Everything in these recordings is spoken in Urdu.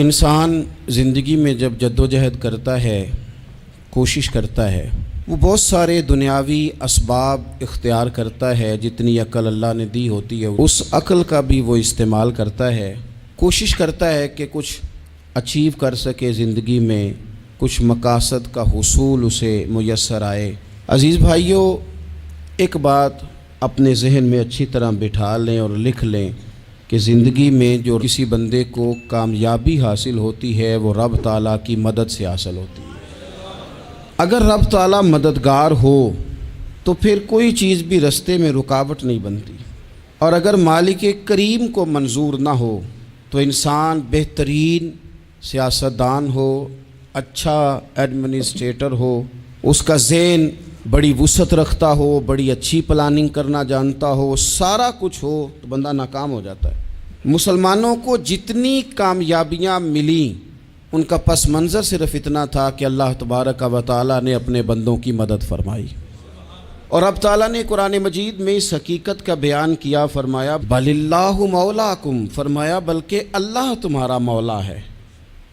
انسان زندگی میں جب جدوجہد کرتا ہے، کوشش کرتا ہے، وہ بہت سارے دنیاوی اسباب اختیار کرتا ہے، جتنی عقل اللہ نے دی ہوتی ہے اس عقل کا بھی وہ استعمال کرتا ہے، کوشش کرتا ہے کہ کچھ اچیو کر سکے زندگی میں، کچھ مقاصد کا حصول اسے میسر آئے۔ عزیز بھائیوں، ایک بات اپنے ذہن میں اچھی طرح بٹھا لیں اور لکھ لیں کہ زندگی میں جو کسی بندے کو کامیابی حاصل ہوتی ہے وہ رب تعالیٰ کی مدد سے حاصل ہوتی ہے۔ اگر رب تعالیٰ مددگار ہو تو پھر کوئی چیز بھی رستے میں رکاوٹ نہیں بنتی، اور اگر مالک کریم کو منظور نہ ہو تو انسان بہترین سیاستدان ہو، اچھا ایڈمنسٹریٹر ہو، اس کا ذہن بڑی وسعت رکھتا ہو، بڑی اچھی پلاننگ کرنا جانتا ہو، سارا کچھ ہو، تو بندہ ناکام ہو جاتا ہے۔ مسلمانوں کو جتنی کامیابیاں ملیں ان کا پس منظر صرف اتنا تھا کہ اللہ تبارک و تعالیٰ نے اپنے بندوں کی مدد فرمائی، اور اب تعالیٰ نے قرآن مجید میں اس حقیقت کا بیان کیا، فرمایا بل اللہ مولاکم، فرمایا بلکہ اللہ تمہارا مولا ہے،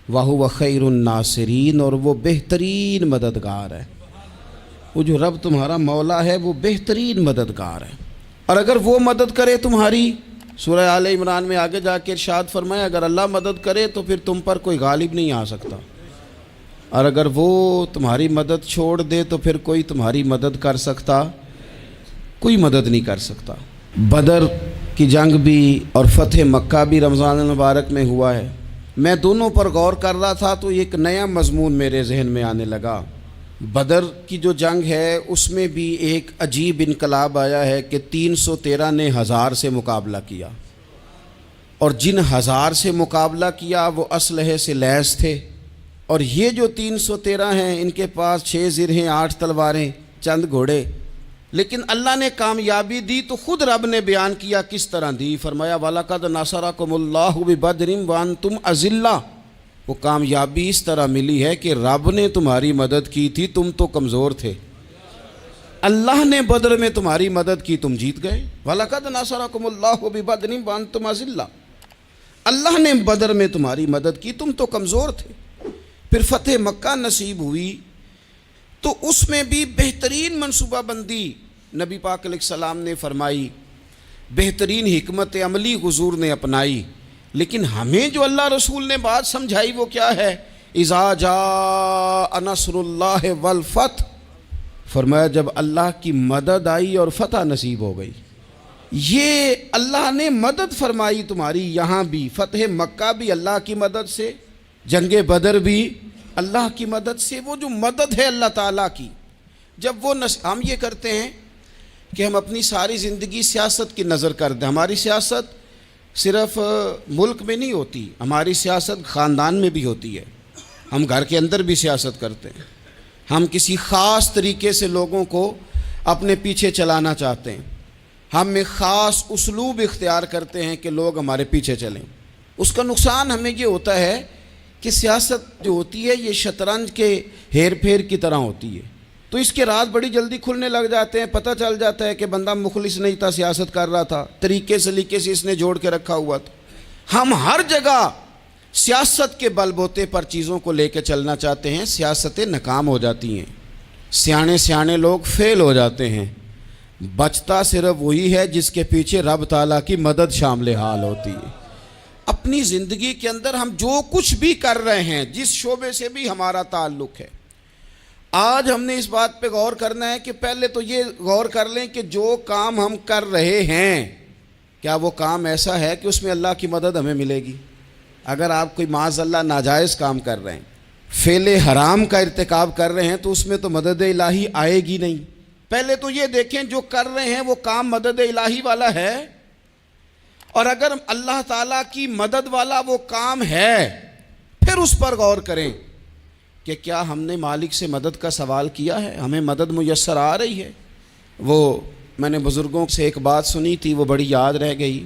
وَهُوَ خَيْرُ النَّاصِرِينَ، اور وہ بہترین مددگار ہے۔ وہ جو رب تمہارا مولا ہے وہ بہترین مددگار ہے، اور اگر وہ مدد کرے تمہاری، سورہ آل عمران میں آگے جا کے ارشاد فرمایا اگر اللہ مدد کرے تو پھر تم پر کوئی غالب نہیں آ سکتا، اور اگر وہ تمہاری مدد چھوڑ دے تو پھر کوئی تمہاری مدد کر سکتا، کوئی مدد نہیں کر سکتا۔ بدر کی جنگ بھی اور فتح مکہ بھی رمضان المبارک میں ہوا ہے۔ میں دونوں پر غور کر رہا تھا تو ایک نیا مضمون میرے ذہن میں آنے لگا۔ بدر کی جو جنگ ہے اس میں بھی ایک عجیب انقلاب آیا ہے کہ 313 نے 1000 سے مقابلہ کیا، اور جن 1000 سے مقابلہ کیا وہ اسلحے سے لیس تھے، اور یہ جو 313 ہیں ان کے پاس 6 زرہیں، 8 تلواریں، چند گھوڑے، لیکن اللہ نے کامیابی دی تو خود رب نے بیان کیا کس طرح دی، فرمایا وَلَقَدْ نَصَرَكُمُ اللَّهُ بِبَدْرٍ وَأَنْتُمْ أَذِلَّةٌ۔ وہ کامیابی اس طرح ملی ہے کہ رب نے تمہاری مدد کی تھی، تم تو کمزور تھے، اللہ نے بدر میں تمہاری مدد کی، تم جیت گئے۔ وَلَقَدْ نَصَرَكُمُ اللَّهُ بِبَدْرٍ وَأَنْتُمْ أَذِلَّةٌ، اللہ نے بدر میں تمہاری مدد کی، تم تو کمزور تھے۔ پھر فتح مکہ نصیب ہوئی تو اس میں بھی بہترین منصوبہ بندی نبی پاک علیہ السلام نے فرمائی، بہترین حکمت عملی حضور نے اپنائی، لیکن ہمیں جو اللہ رسول نے بات سمجھائی وہ کیا ہے؟ اذا جاء نصر اللہ والفتح، فرمایا جب اللہ کی مدد آئی اور فتح نصیب ہو گئی۔ یہ اللہ نے مدد فرمائی تمہاری، یہاں بھی فتح مکہ بھی اللہ کی مدد سے، جنگ بدر بھی اللہ کی مدد سے۔ وہ جو مدد ہے اللہ تعالیٰ کی، جب وہ ہم یہ کرتے ہیں کہ ہم اپنی ساری زندگی سیاست کی نظر کر دیں، ہماری سیاست صرف ملک میں نہیں ہوتی، ہماری سیاست خاندان میں بھی ہوتی ہے، ہم گھر کے اندر بھی سیاست کرتے ہیں، ہم کسی خاص طریقے سے لوگوں کو اپنے پیچھے چلانا چاہتے ہیں، ہم ایک خاص اسلوب اختیار کرتے ہیں کہ لوگ ہمارے پیچھے چلیں۔ اس کا نقصان ہمیں یہ ہوتا ہے کہ سیاست جو ہوتی ہے یہ شطرنج کے ہیر پھیر کی طرح ہوتی ہے، تو اس کے راز بڑی جلدی کھلنے لگ جاتے ہیں، پتہ چل جاتا ہے کہ بندہ مخلص نہیں تھا، سیاست کر رہا تھا، طریقے سلیقے سے اس نے جوڑ کے رکھا ہوا تھا۔ ہم ہر جگہ سیاست کے بل بوتے پر چیزوں کو لے کے چلنا چاہتے ہیں، سیاستیں ناکام ہو جاتی ہیں، سیانے لوگ فیل ہو جاتے ہیں، بچتا صرف وہی ہے جس کے پیچھے رب تعالیٰ کی مدد شامل حال ہوتی ہے۔ اپنی زندگی کے اندر ہم جو کچھ بھی کر رہے ہیں، جس شعبے سے بھی ہمارا تعلق ہے، آج ہم نے اس بات پہ غور کرنا ہے کہ پہلے تو یہ غور کر لیں کہ جو کام ہم کر رہے ہیں کیا وہ کام ایسا ہے کہ اس میں اللہ کی مدد ہمیں ملے گی؟ اگر آپ کوئی معاذ اللہ ناجائز کام کر رہے ہیں، فعل حرام کا ارتکاب کر رہے ہیں، تو اس میں تو مدد الہی آئے گی نہیں۔ پہلے تو یہ دیکھیں جو کر رہے ہیں وہ کام مدد الہی والا ہے، اور اگر اللہ تعالیٰ کی مدد والا وہ کام ہے پھر اس پر غور کریں کہ کیا ہم نے مالک سے مدد کا سوال کیا ہے، ہمیں مدد میسر آ رہی ہے۔ وہ میں نے بزرگوں سے ایک بات سنی تھی، وہ بڑی یاد رہ گئی۔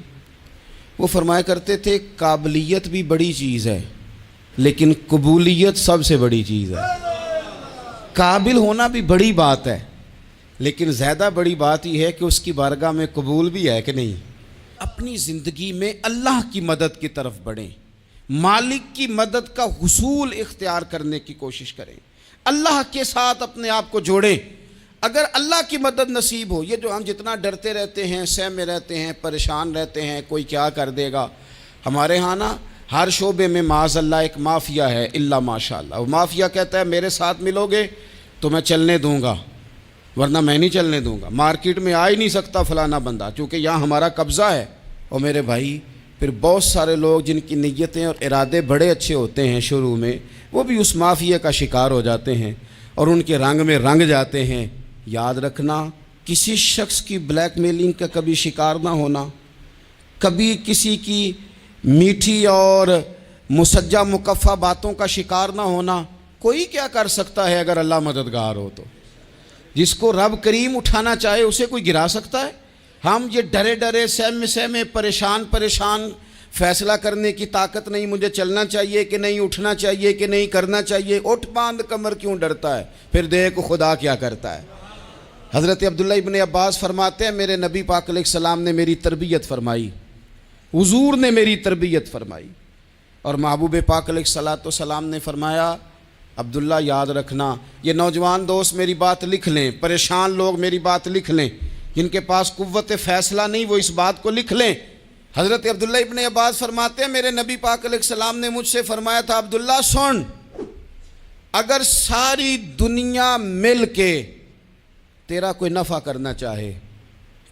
وہ فرمایا کرتے تھے قابلیت بھی بڑی چیز ہے لیکن قبولیت سب سے بڑی چیز ہے۔ قابل ہونا بھی بڑی بات ہے لیکن زیادہ بڑی بات یہ ہے کہ اس کی بارگاہ میں قبول بھی ہے کہ نہیں۔ اپنی زندگی میں اللہ کی مدد کی طرف بڑھیں، مالک کی مدد کا حصول اختیار کرنے کی کوشش کریں، اللہ کے ساتھ اپنے آپ کو جوڑیں۔ اگر اللہ کی مدد نصیب ہو، یہ جو ہم جتنا ڈرتے رہتے ہیں، سہمے رہتے ہیں، پریشان رہتے ہیں کوئی کیا کر دے گا، ہمارے ہاں نا ہر شعبے میں معاذ اللہ ایک مافیا ہے، الا ماشاء اللہ۔ وہ مافیا کہتا ہے میرے ساتھ ملو گے تو میں چلنے دوں گا، ورنہ میں نہیں چلنے دوں گا، مارکیٹ میں آ ہی نہیں سکتا فلانا بندہ، چونکہ یہاں ہمارا قبضہ ہے۔ اور میرے بھائی پھر بہت سارے لوگ جن کی نیتیں اور ارادے بڑے اچھے ہوتے ہیں شروع میں، وہ بھی اس مافیا کا شکار ہو جاتے ہیں اور ان کے رنگ میں رنگ جاتے ہیں۔ یاد رکھنا، کسی شخص کی بلیک میلنگ کا کبھی شکار نہ ہونا، کبھی کسی کی میٹھی اور مسجع مکفہ باتوں کا شکار نہ ہونا۔ کوئی کیا کر سکتا ہے اگر اللہ مددگار ہو تو؟ جس کو رب کریم اٹھانا چاہے اسے کوئی گرا سکتا ہے؟ ہم یہ ڈرے ڈرے سہمے پریشان فیصلہ کرنے کی طاقت نہیں، مجھے چلنا چاہیے کہ نہیں، اٹھنا چاہیے کہ نہیں، کرنا چاہیے، اٹھ باندھ کمر کیوں ڈرتا ہے؟ پھر دیکھ خدا کیا کرتا ہے۔ حضرت عبداللہ ابن عباس فرماتے ہیں میرے نبی پاک علیہ السلام نے میری تربیت فرمائی، حضور نے میری تربیت فرمائی، اور محبوب پاک علیہ السلام نے فرمایا عبداللہ یاد رکھنا، یہ نوجوان دوست میری بات لکھ لیں، پریشان لوگ میری بات لکھ لیں، جن کے پاس قوت فیصلہ نہیں وہ اس بات کو لکھ لیں۔ حضرت عبداللہ ابن عباس فرماتے ہیں میرے نبی پاک علیہ السلام نے مجھ سے فرمایا تھا عبداللہ سن، اگر ساری دنیا مل کے تیرا کوئی نفع کرنا چاہے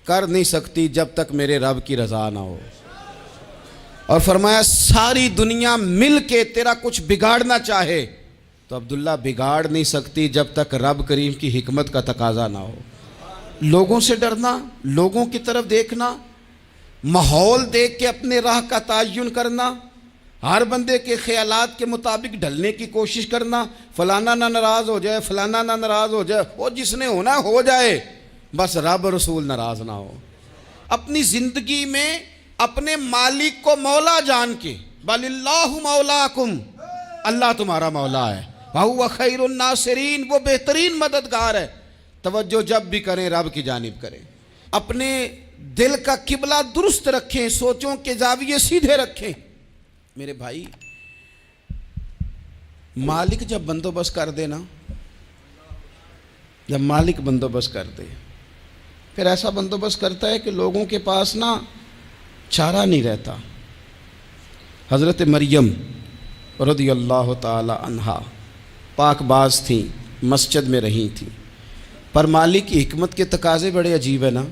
کر نہیں سکتی جب تک میرے رب کی رضا نہ ہو، اور فرمایا ساری دنیا مل کے تیرا کچھ بگاڑنا چاہے تو عبداللہ بگاڑ نہیں سکتی جب تک رب کریم کی حکمت کا تقاضا نہ ہو۔ لوگوں سے ڈرنا، لوگوں کی طرف دیکھنا، ماحول دیکھ کے اپنے راہ کا تعین کرنا، ہر بندے کے خیالات کے مطابق ڈھلنے کی کوشش کرنا، فلانا نہ ناراض ہو جائے، فلانا نہ ناراض ہو جائے، وہ جس نے ہونا ہو جائے، بس رب رسول ناراض نہ ہو۔ اپنی زندگی میں اپنے مالک کو مولا جان کے، بل اللہ مولاکم، اللہ تمہارا مولا ہے، وَهُوَ خَيْرُ النَّاصِرِينَ، وہ بہترین مددگار ہے۔ توجہ جب بھی کریں رب کی جانب کریں، اپنے دل کا قبلہ درست رکھیں، سوچوں کے زاویے سیدھے رکھیں۔ میرے بھائی مالک جب بندوبست کر دے نا، جب مالک بندوبست کر دے پھر ایسا بندوبست کرتا ہے کہ لوگوں کے پاس نا چارہ نہیں رہتا۔ حضرت مریم رضی اللہ تعالی عنہا پاک باز تھیں، مسجد میں رہی تھیں، پر مالک کی حکمت کے تقاضے بڑے عجیب ہیں نا۔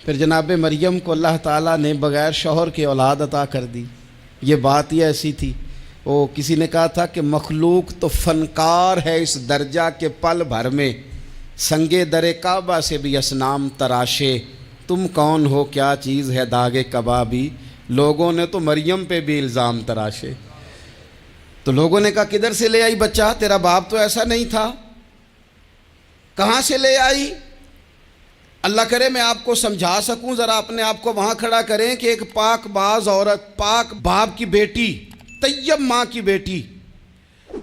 پھر جناب مریم کو اللہ تعالیٰ نے بغیر شوہر کے اولاد عطا کر دی۔ یہ بات ہی ایسی تھی، وہ کسی نے کہا تھا کہ مخلوق تو فنکار ہے اس درجہ کے پل بھر میں سنگے در کعبہ سے بھی اصنام تراشے، تم کون ہو کیا چیز ہے داغ کبابی، لوگوں نے تو مریم پہ بھی الزام تراشے۔ تو لوگوں نے کہا کدھر سے لے آئی بچہ، تیرا باپ تو ایسا نہیں تھا، کہاں سے لے آئی؟ اللہ کرے میں آپ کو سمجھا سکوں، ذرا اپنے آپ کو وہاں کھڑا کریں کہ ایک پاک باز عورت، پاک باپ کی بیٹی، طیب ماں کی بیٹی،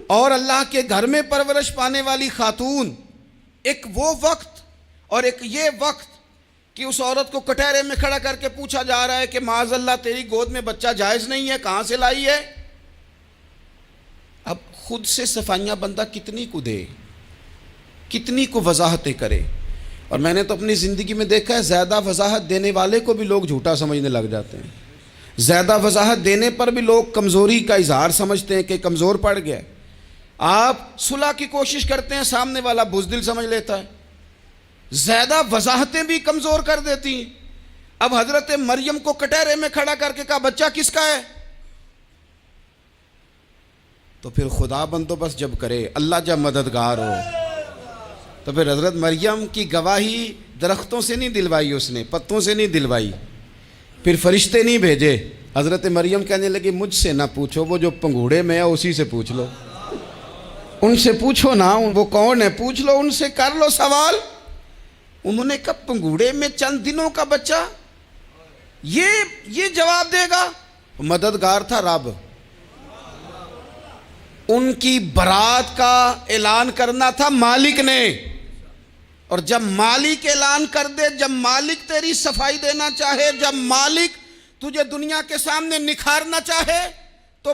اور اللہ کے گھر میں پرورش پانے والی خاتون، ایک وہ وقت اور ایک یہ وقت کہ اس عورت کو کٹہرے میں کھڑا کر کے پوچھا جا رہا ہے کہ معاذ اللہ تیری گود میں بچہ جائز نہیں ہے، کہاں سے لائی ہے؟ اب خود سے صفائیاں بندہ کتنی کو دے، کتنی کو وضاحتیں کرے۔ اور میں نے تو اپنی زندگی میں دیکھا ہے زیادہ وضاحت دینے والے کو بھی لوگ جھوٹا سمجھنے لگ جاتے ہیں، زیادہ وضاحت دینے پر بھی لوگ کمزوری کا اظہار سمجھتے ہیں کہ کمزور پڑ گیا۔ آپ صلح کی کوشش کرتے ہیں، سامنے والا بزدل سمجھ لیتا ہے، زیادہ وضاحتیں بھی کمزور کر دیتی ہیں۔ اب حضرت مریم کو کٹہرے میں کھڑا کر کے کہا بچہ کس کا ہے؟ تو پھر خدا بندوبست جب کرے، اللہ جب مددگار ہو، تو پھر حضرت مریم کی گواہی درختوں سے نہیں دلوائی، اس نے پتوں سے نہیں دلوائی، پھر فرشتے نہیں بھیجے۔ حضرت مریم کہنے لگی مجھ سے نہ پوچھو، وہ جو پنگوڑے میں ہے اسی سے پوچھ لو، ان سے پوچھو نا، وہ کون ہے پوچھ لو، ان سے کر لو سوال۔ انہوں نے کہا پنگوڑے میں چند دنوں کا بچہ یہ جواب دے گا؟ مددگار تھا رب، ان کی برات کا اعلان کرنا تھا مالک نے، اور جب مالک اعلان کر دے، جب مالک تیری صفائی دینا چاہے، جب مالک تجھے دنیا کے سامنے نکھارنا چاہے، تو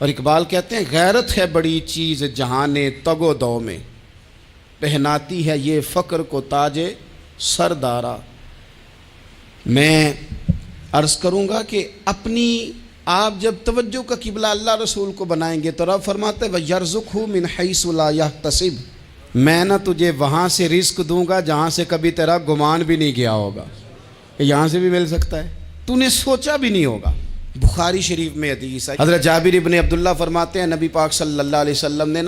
اور اقبال کہتے ہیں غیرت ہے بڑی چیز جہان تگ و دو میں، پہناتی ہے یہ فقر کو تاج سردارا۔ میں عرض کروں گا کہ اپنی آپ جب توجہ کا قبلہ اللہ رسول کو بنائیں گے تو رب فرماتے ہیں وَيَرْزُقْهُ مِنْ حَيْثُ لَا يَحْتَسِبُ، میں نہ تجھے وہاں سے رزق دوں گا جہاں سے کبھی تیرا گمان بھی نہیں کیا ہوگا، یہاں سے بھی مل سکتا ہے، تو نے سوچا بھی نہیں ہوگا۔ بخاری شریف میں حدیث ہے، حضرت جابر ابن عبداللہ فرماتے ہیں نبی پاک صلی اللہ علیہ وسلم نے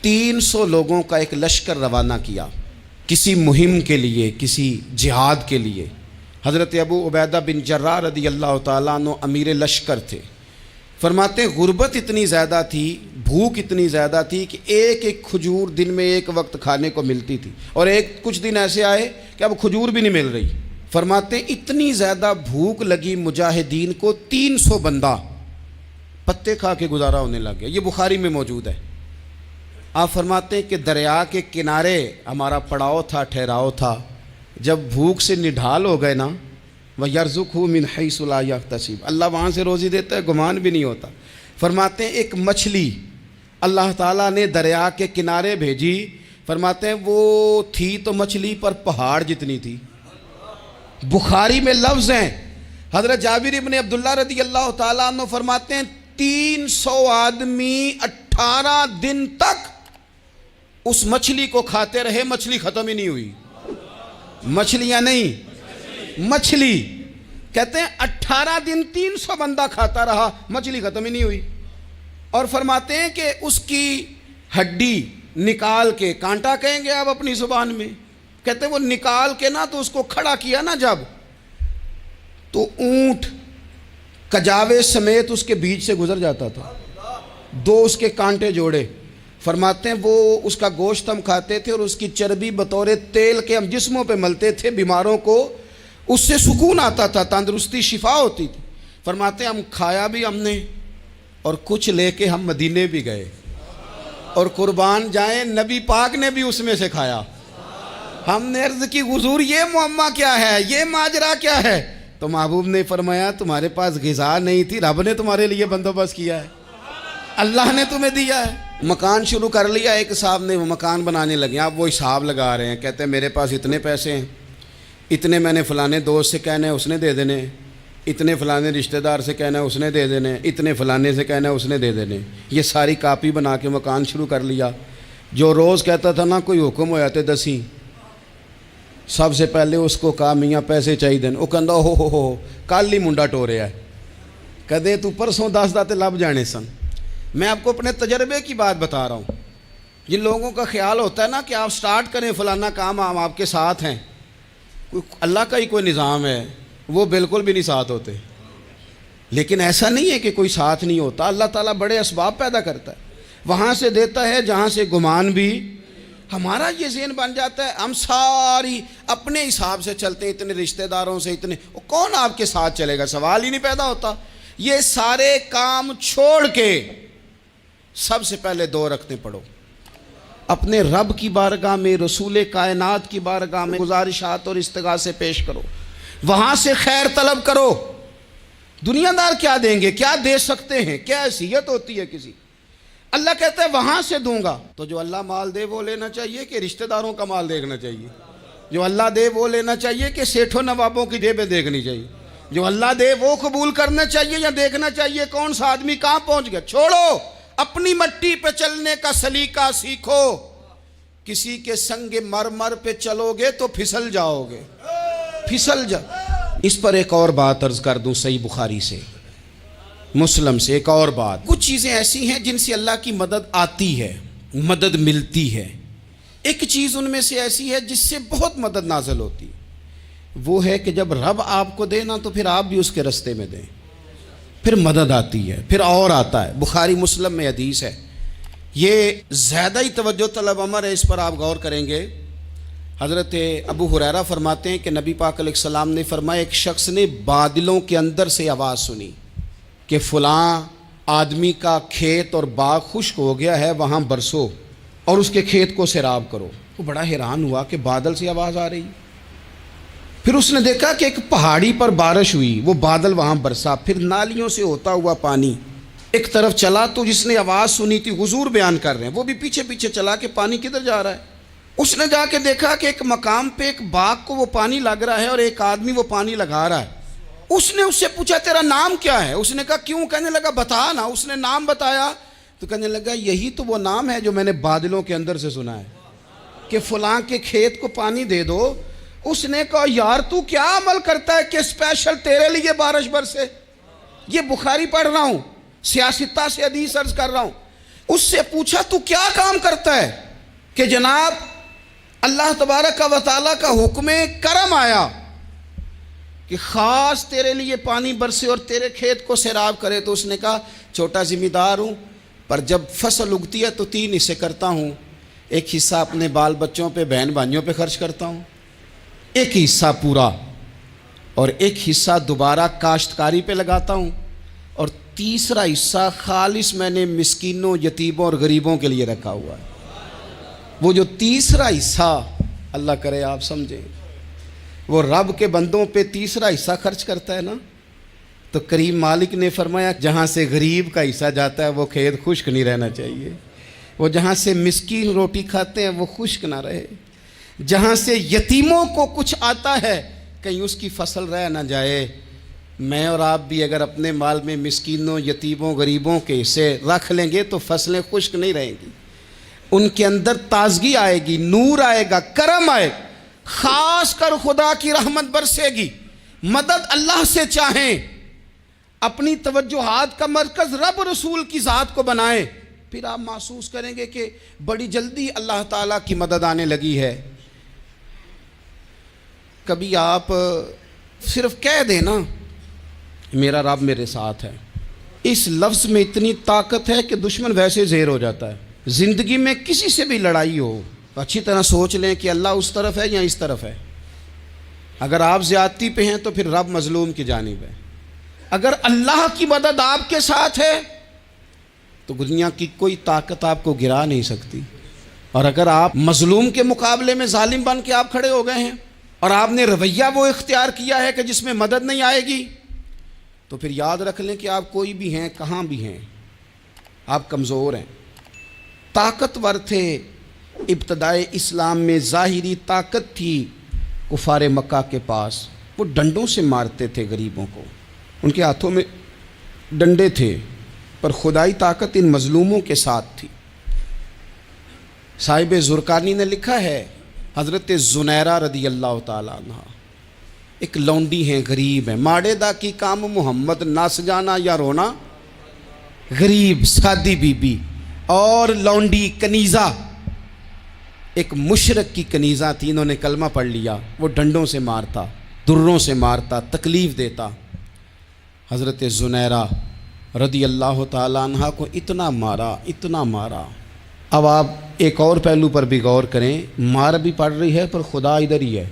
300 لوگوں کا ایک لشکر روانہ کیا کسی مہم کے لیے، کسی جہاد کے لیے۔ حضرت ابو عبیدہ بن جراح رضی اللہ تعالیٰ عنہ امیر لشکر تھے۔ فرماتے ہیں غربت اتنی زیادہ تھی، بھوک اتنی زیادہ تھی کہ ایک ایک کھجور دن میں ایک وقت کھانے کو ملتی تھی، اور کچھ دن ایسے آئے کہ اب کھجور بھی نہیں مل رہی۔ فرماتے ہیں اتنی زیادہ بھوک لگی مجاہدین کو 300 بندہ پتے کھا کے گزارا ہونے لگ گیا۔ یہ بخاری میں موجود ہے۔ آپ فرماتے ہیں کہ دریا کے کنارے ہمارا پڑاؤ تھا، ٹھہراؤ تھا، جب بھوک سے نڈھال ہو گئے نا، وَيَرْزُقْهُ مِنْ حَيْثُ لَا يَحْتَسِبُ، اللہ وہاں سے روزی دیتا ہے، گمان بھی نہیں ہوتا۔ فرماتے ہیں ایک مچھلی اللہ تعالیٰ نے دریا کے کنارے بھیجی، فرماتے ہیں وہ تھی تو مچھلی پر پہاڑ جتنی تھی۔ بخاری میں لفظ ہیں، حضرت جابر ابن عبداللہ رضی اللہ تعالیٰ عنہ فرماتے ہیں 300 آدمی 18 دن تک اس مچھلی کو کھاتے رہے، مچھلی ختم ہی نہیں ہوئی۔ مچھلیاں نہیں، مچھلی کہتے ہیں 18 دن 300 بندہ کھاتا رہا، مچھلی ختم ہی نہیں ہوئی۔ اور فرماتے ہیں کہ اس کی ہڈی نکال کے، کانٹا کہیں گے آپ اپنی زبان میں، کہتے ہیں وہ نکال کے نا تو اس کو کھڑا کیا نا جب، تو اونٹ کجاوے سمیت اس کے بیچ سے گزر جاتا تھا، 2 اس کے کانٹے جوڑے۔ فرماتے ہیں وہ اس کا گوشت ہم کھاتے تھے اور اس کی چربی بطور تیل کے ہم جسموں پہ ملتے تھے، بیماروں کو اس سے سکون آتا تھا، تندرستی شفا ہوتی تھی۔ فرماتے ہیں ہم کھایا بھی ہم نے، اور کچھ لے کے ہم مدینے بھی گئے، اور قربان جائیں نبی پاک نے بھی اس میں سے کھایا۔ ہم نے عرض کی حضور یہ معمہ کیا ہے، یہ ماجرا کیا ہے؟ تو محبوب نے فرمایا تمہارے پاس غذا نہیں تھی، رب نے تمہارے لیے بندوبست کیا ہے، اللہ نے تمہیں دیا ہے۔ مکان شروع کر لیا، ایک صاحب نے وہ مکان بنانے لگے، آپ وہ حساب لگا رہے ہیں، کہتے ہیں میرے پاس اتنے پیسے ہیں، اتنے میں نے فلانے دوست سے کہنا ہے اس نے دے دینے، اتنے فلانے رشتہ دار سے کہنا ہے اس نے دے دینے، اتنے فلانے سے کہنا ہے اس نے دے دینے۔ یہ ساری کاپی بنا کے مکان شروع کر لیا۔ جو روز کہتا تھا نا کوئی حکم ہو جاتے 10 سب سے پہلے اس کو کہا میاں پیسے چاہیے دین، وہ کہندا ہو کل ہی منڈا ٹوریا ہے، کدے تو پرسوں 10 داتے لب جانے سن۔ میں آپ کو اپنے تجربے کی بات بتا رہا ہوں۔ جن لوگوں کا خیال ہوتا ہے نا کہ آپ سٹارٹ کریں فلانا کام، ہم آپ کے ساتھ ہیں، اللہ کا ہی کوئی نظام ہے، وہ بالکل بھی نہیں ساتھ ہوتے۔ لیکن ایسا نہیں ہے کہ کوئی ساتھ نہیں ہوتا، اللہ تعالیٰ بڑے اسباب پیدا کرتا ہے، وہاں سے دیتا ہے جہاں سے گمان بھی۔ ہمارا یہ ذہن بن جاتا ہے ہم ساری اپنے حساب سے چلتے ہیں، اتنے رشتہ داروں سے اتنے، کون آپ کے ساتھ چلے گا؟ سوال ہی نہیں پیدا ہوتا۔ یہ سارے کام چھوڑ کے سب سے پہلے 2 رکعتیں پڑھو، اپنے رب کی بارگاہ میں، رسول کائنات کی بارگاہ میں گزارشات اور استغاثے پیش کرو، وہاں سے خیر طلب کرو۔ دنیا دار کیا دیں گے، کیا دے سکتے ہیں، کیا حیثیت ہوتی ہے کسی؟ اللہ کہتا ہے وہاں سے دوں گا۔ تو جو اللہ مال دے وہ لینا چاہیے کہ رشتہ داروں کا مال دیکھنا چاہیے؟ جو اللہ دے وہ لینا چاہیے کہ سیٹھوں نوابوں کی جیبیں دیکھنی چاہیے؟ جو اللہ دے وہ قبول کرنا چاہیے یا دیکھنا چاہیے کون سا آدمی کہاں پہنچ گیا؟ چھوڑو، اپنی مٹی پہ چلنے کا سلیقہ سیکھو۔ کسی کے سنگ مرمر پہ چلو گے تو پھسل جاؤ گے، پھسل جاؤ۔ اس پر ایک اور بات عرض کر دوں، صحیح بخاری سے، مسلم سے ایک اور بات۔ کچھ چیزیں ایسی ہیں جن سے اللہ کی مدد آتی ہے، مدد ملتی ہے۔ ایک چیز ان میں سے ایسی ہے جس سے بہت مدد نازل ہوتی، وہ ہے کہ جب رب آپ کو دے نا تو پھر آپ بھی اس کے رستے میں دیں، پھر مدد آتی ہے، پھر اور آتا ہے۔ بخاری مسلم میں حدیث ہے، یہ زیادہ ہی توجہ طلب امر ہے، اس پر آپ غور کریں گے۔ حضرت ابو ہریرہ فرماتے ہیں کہ نبی پاک علیہ السلام نے فرمایا ایک شخص نے بادلوں کے اندر سے آواز سنی کہ فلاں آدمی کا کھیت اور باغ خشک ہو گیا ہے، وہاں برسو اور اس کے کھیت کو سیراب کرو۔ وہ بڑا حیران ہوا کہ بادل سے آواز آ رہی۔ پھر اس نے دیکھا کہ ایک پہاڑی پر بارش ہوئی، وہ بادل وہاں برسا، پھر نالیوں سے ہوتا ہوا پانی ایک طرف چلا تو جس نے آواز سنی تھی حضور بیان کر رہے ہیں، وہ بھی پیچھے پیچھے چلا کہ پانی کدھر جا رہا ہے۔ اس نے جا کے دیکھا کہ ایک مقام پہ ایک باغ کو وہ پانی لگ رہا ہے اور ایک آدمی وہ پانی لگا رہا ہے۔ اس نے اس سے پوچھا تیرا نام کیا ہے؟ اس نے کہا کیوں؟ کہنے لگا بتا نا۔ اس نے نام بتایا تو کہنے لگا یہی تو وہ نام ہے جو میں نے بادلوں کے اندر سے سنا ہے کہ فلاں کے کھیت کو پانی دے دو۔ اس نے کہا یار تو کیا عمل کرتا ہے کہ اسپیشل تیرے لیے بارش برسے؟ یہ بخاری پڑھ رہا ہوں، سیاستہ سے حدیث عرض کر رہا ہوں۔ اس سے پوچھا تو کیا کام کرتا ہے کہ جناب اللہ تبارک و تعالیٰ کا حکم کرم آیا کہ خاص تیرے لیے پانی برسے اور تیرے کھیت کو سیراب کرے؟ تو اس نے کہا چھوٹا ذمہ دار ہوں، پر جب فصل اگتی ہے تو 3 حصے کرتا ہوں، ایک حصہ اپنے بال بچوں پہ بہن بھائیوں پہ خرچ کرتا ہوں، ایک حصہ پورا، اور ایک حصہ دوبارہ کاشتکاری پہ لگاتا ہوں، اور تیسرا حصہ خالص میں نے مسکینوں، یتیموں اور غریبوں کے لیے رکھا ہوا ہے۔ وہ جو تیسرا حصہ اللہ کرے آپ سمجھیں، وہ رب کے بندوں پہ تیسرا حصہ خرچ کرتا ہے نا، تو کریم مالک نے فرمایا جہاں سے غریب کا حصہ جاتا ہے وہ کھیت خشک نہیں رہنا چاہیے، وہ جہاں سے مسکین روٹی کھاتے ہیں وہ خشک نہ رہے، جہاں سے یتیموں کو کچھ آتا ہے کہیں اس کی فصل رہ نہ جائے۔ میں اور آپ بھی اگر اپنے مال میں مسکینوں، یتیموں، غریبوں کے حصے رکھ لیں گے تو فصلیں خشک نہیں رہیں گی، ان کے اندر تازگی آئے گی، نور آئے گا، کرم آئے گا، خاص کر خدا کی رحمت برسے گی۔ مدد اللہ سے چاہیں، اپنی توجہات کا مرکز رب رسول کی ذات کو بنائیں، پھر آپ محسوس کریں گے کہ بڑی جلدی اللہ تعالیٰ کی مدد آنے لگی ہے۔ کبھی آپ صرف کہہ دیں نا میرا رب میرے ساتھ ہے، اس لفظ میں اتنی طاقت ہے کہ دشمن ویسے زیر ہو جاتا ہے۔ زندگی میں کسی سے بھی لڑائی ہو تو اچھی طرح سوچ لیں کہ اللہ اس طرف ہے یا اس طرف ہے۔ اگر آپ زیادتی پہ ہیں تو پھر رب مظلوم کی جانب ہے۔ اگر اللہ کی مدد آپ کے ساتھ ہے تو دنیا کی کوئی طاقت آپ کو گرا نہیں سکتی، اور اگر آپ مظلوم کے مقابلے میں ظالم بن کے آپ کھڑے ہو گئے ہیں اور آپ نے رویہ وہ اختیار کیا ہے کہ جس میں مدد نہیں آئے گی، تو پھر یاد رکھ لیں کہ آپ کوئی بھی ہیں، کہاں بھی ہیں، آپ کمزور ہیں۔ طاقتور تھے ابتدائے اسلام میں، ظاہری طاقت تھی کفار مکہ کے پاس، وہ ڈنڈوں سے مارتے تھے غریبوں کو، ان کے ہاتھوں میں ڈنڈے تھے، پر خدائی طاقت ان مظلوموں کے ساتھ تھی۔ صاحب زرقانی نے لکھا ہے حضرت زنیرہ رضی اللہ تعالیٰ عنہ ایک لونڈی ہیں، غریب ہیں، ماڑے دا کی کام محمد نس جانا یا رونا، غریب سادی بی بی اور لونڈی کنیزہ، ایک مشرک کی کنیزہ تھی، انہوں نے کلمہ پڑھ لیا، وہ ڈنڈوں سے مارتا، دروں سے مارتا، تکلیف دیتا۔ حضرت زنیرہ رضی اللہ تعالیٰ عنہ کو اتنا مارا، اتنا مارا۔ اب آپ ایک اور پہلو پر بھی غور کریں، مار بھی پڑ رہی ہے پر خدا ادھر ہی ہے،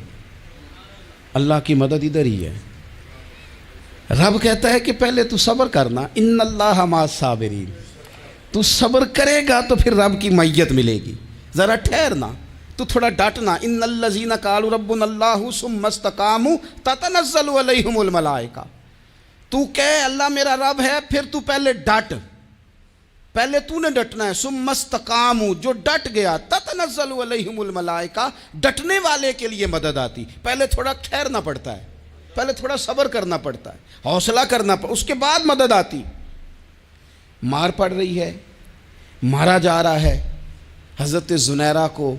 اللہ کی مدد ادھر ہی ہے۔ رب کہتا ہے کہ پہلے تو صبر کرنا، ان اللہ مع الصابرین، تو صبر کرے گا تو پھر رب کی معیت ملے گی، ذرا ٹھہرنا، تو تھوڑا ڈٹنا۔ ان الذین قالوا ربنا اللہ ثم استقاموا تتنزل علیہم الملائکہ، تو کہے اللہ میرا رب ہے، پھر تو پہلے ڈٹ، پہلے تو نے ڈٹنا ہے۔ ثم استقاموا، جو ڈٹ گیا، تتنزل علیہم الملائکہ، ڈٹنے والے کے لیے مدد آتی، پہلے تھوڑا ٹھہرنا پڑتا ہے، پہلے تھوڑا صبر کرنا پڑتا ہے، حوصلہ کرنا پڑتا ہے، اس کے بعد مدد آتی۔ مار پڑ رہی ہے، مارا جا رہا ہے حضرت زنیرہ کو،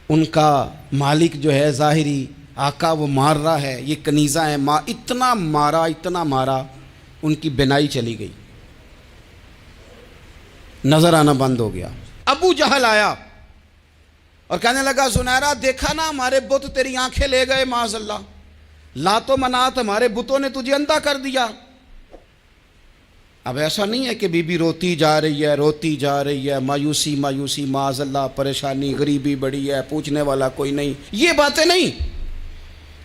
ان کا مالک جو ہے ظاہری آقا وہ مار رہا ہے، یہ کنیزہ ہے، اتنا مارا اتنا مارا، ان کی بینائی چلی گئی، نظر آنا بند ہو گیا۔ ابو جہل آیا اور کہنے لگا زنیرہ دیکھا نا ہمارے بت تیری آنکھیں لے گئے، معاذ اللہ، لات و منات ہمارے بتوں نے تجھے اندھا کر دیا۔ اب ایسا نہیں ہے کہ بی بی روتی جا رہی ہے، روتی جا رہی ہے، مایوسی مایوسی، معاذ اللہ، پریشانی، غریبی بڑی ہے، پوچھنے والا کوئی نہیں، یہ باتیں نہیں۔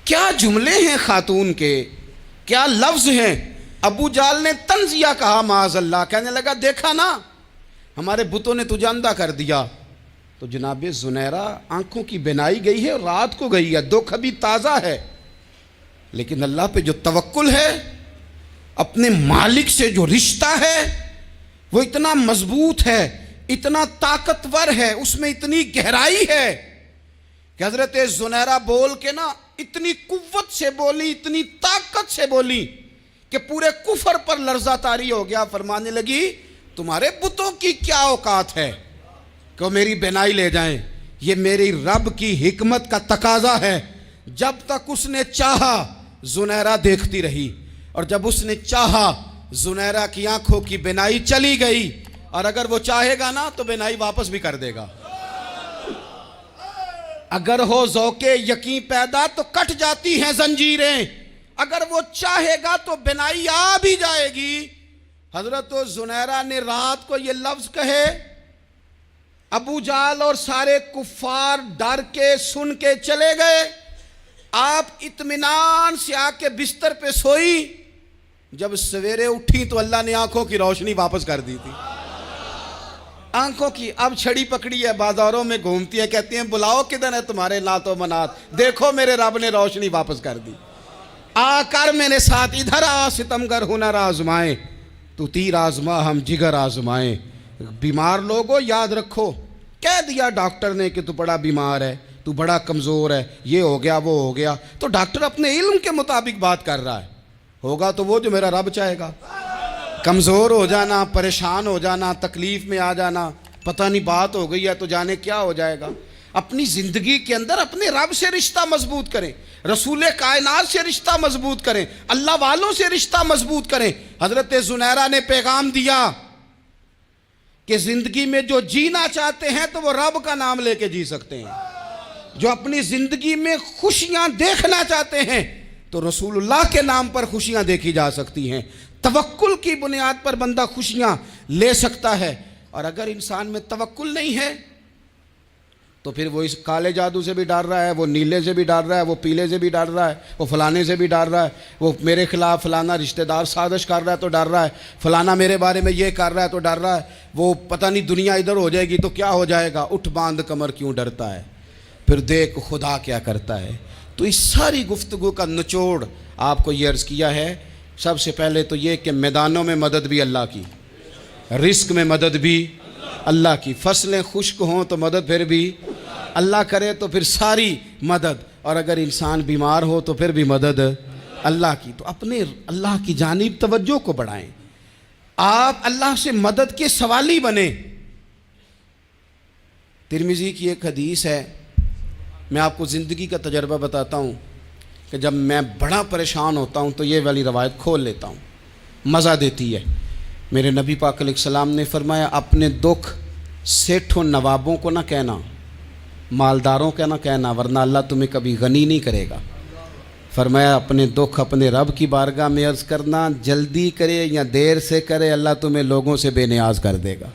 کیا جملے ہیں خاتون کے، کیا لفظ ہیں۔ ابو جہل نے تنزیہ کہا، معاذ اللہ، کہنے لگا دیکھا نا ہمارے بتوں نے تجھے اندھا کر دیا۔ تو جناب زنیرہ آنکھوں کی بینائی گئی ہے، رات کو گئی ہے، دکھ ابھی تازہ ہے، لیکن اللہ پہ جو توکل ہے، اپنے مالک سے جو رشتہ ہے، وہ اتنا مضبوط ہے، اتنا طاقتور ہے، اس میں اتنی گہرائی ہے کہ حضرت زنیرہ بول کے نا اتنی قوت سے بولی، اتنی طاقت سے بولی کہ پورے کفر پر لرزہ طاری ہو گیا۔ فرمانے لگی تمہارے بتوں کی کیا اوقات ہے کہ وہ میری بینائی لے جائیں؟ یہ میری رب کی حکمت کا تقاضا ہے۔ جب تک اس نے چاہا زنیرہ دیکھتی رہی، اور جب اس نے چاہا زنیرہ کی آنکھوں کی بینائی چلی گئی، اور اگر وہ چاہے گا نا تو بینائی واپس بھی کر دے گا۔ اگر ہو ذوق یقین پیدا تو کٹ جاتی ہیں زنجیریں، اگر وہ چاہے گا تو بینائی آ بھی جائے گی۔ حضرت زنیرہ نے رات کو یہ لفظ کہے، ابو جہل اور سارے کفار ڈر کے سن کے چلے گئے، آپ اطمینان سے آ کے بستر پہ سوئی۔ جب سویرے اٹھی تو اللہ نے آنکھوں کی روشنی واپس کر دی تھی۔ آنکھوں کی اب چھڑی پکڑی ہے، بازاروں میں گھومتی ہے، کہتی ہیں بلاؤ کدھر ہے تمہارے نعت و منات، دیکھو میرے رب نے روشنی واپس کر دی۔ آ کر میرے ساتھ ادھر آ ستمگر ہنر آزمائیں، تو تیر آزما ہم جگر آزمائیں۔ بیمار لوگوں یاد رکھو، کہہ دیا ڈاکٹر نے کہ تو بڑا بیمار ہے، تو بڑا کمزور ہے، یہ ہو گیا وہ ہو گیا، تو ڈاکٹر اپنے علم کے مطابق بات کر رہا ہے، ہوگا تو وہ جو میرا رب چاہے گا۔ کمزور ہو جانا، پریشان ہو جانا، تکلیف میں آ جانا، پتہ نہیں بات ہو گئی ہے تو جانے کیا ہو جائے گا۔ اپنی زندگی کے اندر اپنے رب سے رشتہ مضبوط کریں، رسول کائنات سے رشتہ مضبوط کریں، اللہ والوں سے رشتہ مضبوط کریں۔ حضرت زنیرہ نے پیغام دیا کہ زندگی میں جو جینا چاہتے ہیں تو وہ رب کا نام لے کے جی سکتے ہیں، جو اپنی زندگی میں خوشیاں دیکھنا چاہتے ہیں تو رسول اللہ کے نام پر خوشیاں دیکھی جا سکتی ہیں۔ توکل کی بنیاد پر بندہ خوشیاں لے سکتا ہے، اور اگر انسان میں توکل نہیں ہے تو پھر وہ اس کالے جادو سے بھی ڈر رہا ہے، وہ نیلے سے بھی ڈر رہا ہے، وہ پیلے سے بھی ڈر رہا ہے، وہ فلانے سے بھی ڈر رہا ہے، وہ میرے خلاف فلانا رشتہ دار سازش کر رہا ہے تو ڈر رہا ہے، فلانا میرے بارے میں یہ کر رہا ہے تو ڈر رہا ہے، وہ پتہ نہیں دنیا ادھر ہو جائے گی تو کیا ہو جائے گا، اٹھ باندھ کمر کیوں ڈرتا ہے، پھر دیکھ خدا کیا کرتا ہے۔ تو اس ساری گفتگو کا نچوڑ آپ کو یہ عرض کیا ہے، سب سے پہلے تو یہ کہ میدانوں میں مدد بھی اللہ کی، رزق میں مدد بھی اللہ کی، فصلیں خشک ہوں تو مدد پھر بھی اللہ کرے، تو پھر ساری مدد، اور اگر انسان بیمار ہو تو پھر بھی مدد اللہ کی۔ تو اپنے اللہ کی جانب توجہ کو بڑھائیں، آپ اللہ سے مدد کے سوالی بنیں۔ ترمذی کی ایک حدیث ہے، میں آپ کو زندگی کا تجربہ بتاتا ہوں کہ جب میں بڑا پریشان ہوتا ہوں تو یہ والی روایت کھول لیتا ہوں، مزہ دیتی ہے۔ میرے نبی پاک علیہ السلام نے فرمایا اپنے دکھ سیٹھوں نوابوں کو نہ کہنا، مالداروں کا نہ کہنا، ورنہ اللہ تمہیں کبھی غنی نہیں کرے گا۔ فرمایا اپنے دکھ اپنے رب کی بارگاہ میں عرض کرنا، جلدی کرے یا دیر سے کرے اللہ تمہیں لوگوں سے بے نیاز کر دے گا،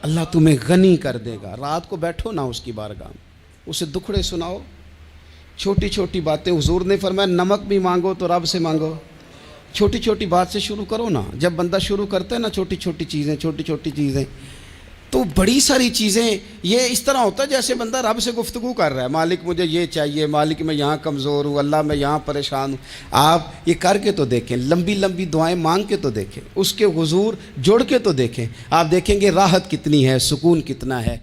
اللہ تمہیں غنی کر دے گا۔ رات کو بیٹھو نا اس کی بارگاہ میں، اسے دکھڑے سناؤ، چھوٹی چھوٹی باتیں۔ حضور نے فرمایا نمک بھی مانگو تو رب سے مانگو، چھوٹی چھوٹی بات سے شروع کرو نا۔ جب بندہ شروع کرتا ہے نا چھوٹی چھوٹی چیزیں تو بڑی ساری چیزیں یہ اس طرح ہوتا ہے جیسے بندہ رب سے گفتگو کر رہا ہے، مالک مجھے یہ چاہیے، مالک میں یہاں کمزور ہوں، اللہ میں یہاں پریشان ہوں۔ آپ یہ کر کے تو دیکھیں، لمبی لمبی دعائیں مانگ کے تو دیکھیں، اس کے حضور جوڑ کے تو دیکھیں، آپ دیکھیں گے راحت کتنی ہے، سکون کتنا ہے۔